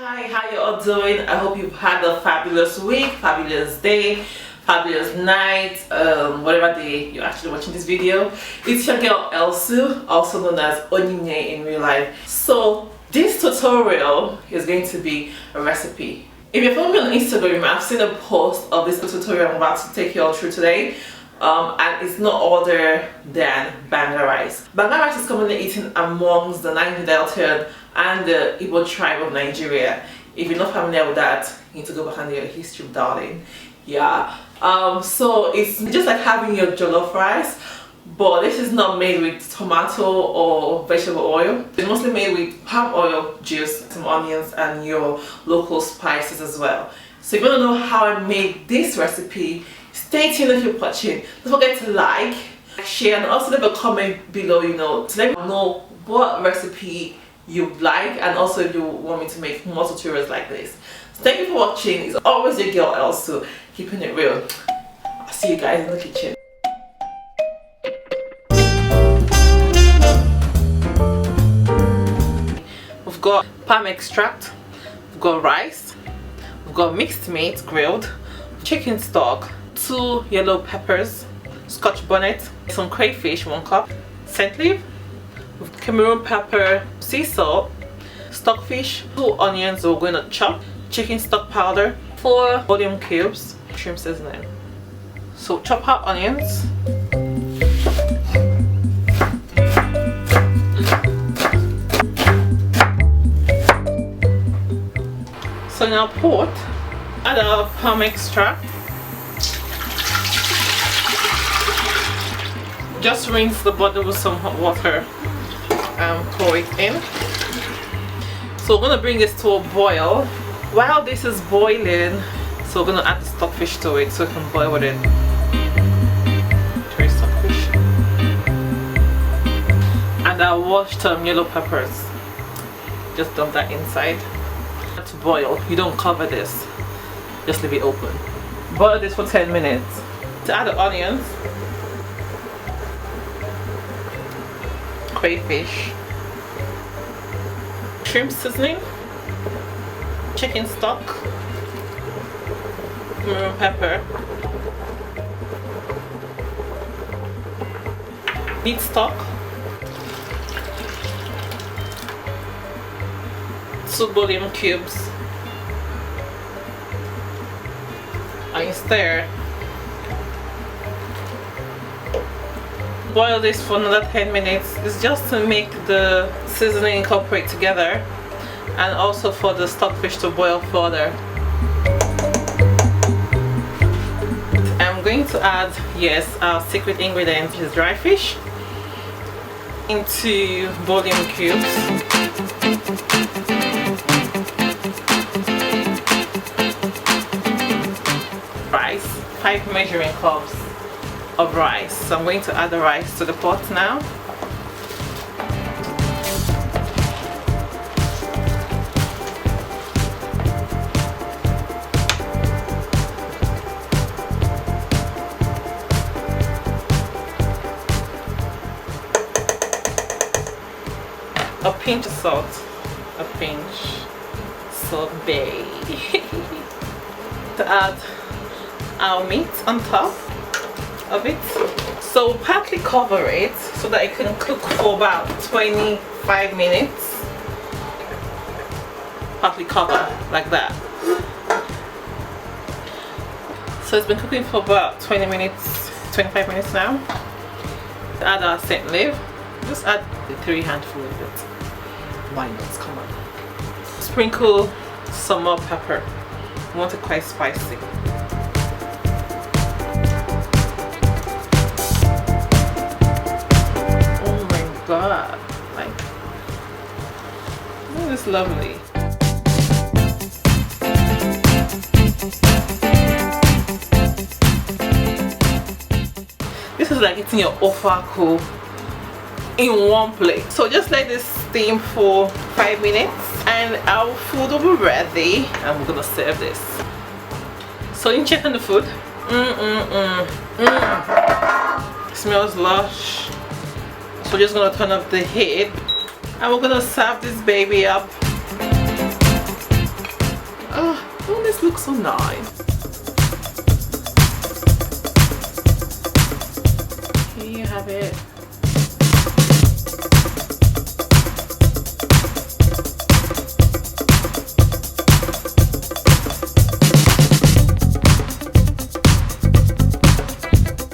Hi, how you all doing? I hope you've had a fabulous week, fabulous day, fabulous night, whatever day you're actually watching this video. It's your girl Elsu, also known as Onyinye in real life. So this tutorial is going to be a recipe. If you're following me on Instagram, I've seen a post of this tutorial I'm about to take you all through today. And it's no other than Banga rice. Banga rice is commonly eaten amongst the Nine Delta and the Igbo tribe of Nigeria. If you're not familiar with that, you need to go back and do your history, darling. Yeah. So it's just like having your jollof rice, but this is not made with tomato or vegetable oil. It's mostly made with palm oil, juice, some onions, and your local spices as well. So if you want to know how I made this recipe, stay tuned if you're watching. Don't forget to like, share, and also leave a comment below, to let me know what recipe you like, and also if you want me to make more tutorials like this. So thank you for watching. It's always your girl Elsu, keeping it real. I'll see you guys in the kitchen. We've got palm extract, we've got rice, we've got mixed meat grilled, chicken stock, 2 yellow peppers, scotch bonnet, some crayfish 1 cup, scent leaf, with Cameroon pepper, sea salt, stockfish, 2 onions we're going to chop, chicken stock powder, 4 volume cubes, shrimp seasoning. So chop out onions, so now pot, add our palm extract. Just rinse the bottle with some hot water and pour it in. So we're going to bring this to a boil. While this is boiling, so we're going to add the stockfish to it so it can boil with it. 3 stockfish. And I washed yellow peppers. Just dump that inside. To boil, you don't cover this. Just leave it open. Boil this for 10 minutes. To add the onions, crayfish, shrimp seasoning, chicken stock, Cameroon pepper, meat stock, 2 volume cubes, and stir. Boil this for another 10 minutes. It's just to make the seasoning incorporate together, and also for the stockfish to boil further. I'm going to add, yes, our secret ingredient, which is dry fish, into volume cubes. Rice, 5 measuring cups of rice. So I'm going to add the rice to the pot now. A pinch of salt, a pinch, salt bay. To add our meat on top of it. So partly cover it so that it can cook for about 25 minutes. Partly cover like that. So it's been cooking for about 20 minutes, 25 minutes now. Add our scent leaf. Just add the 3 handfuls of it. Why not? Come on. Sprinkle some more pepper. I want it quite spicy. God, like, isn't this lovely? This is like eating your ofako in one plate. So just let this steam for 5 minutes and our food will be ready, and we're gonna serve this. So you check on the food. Smells lush. So we're just gonna turn off the heat and we're gonna serve this baby up. this looks so nice. Here you have it.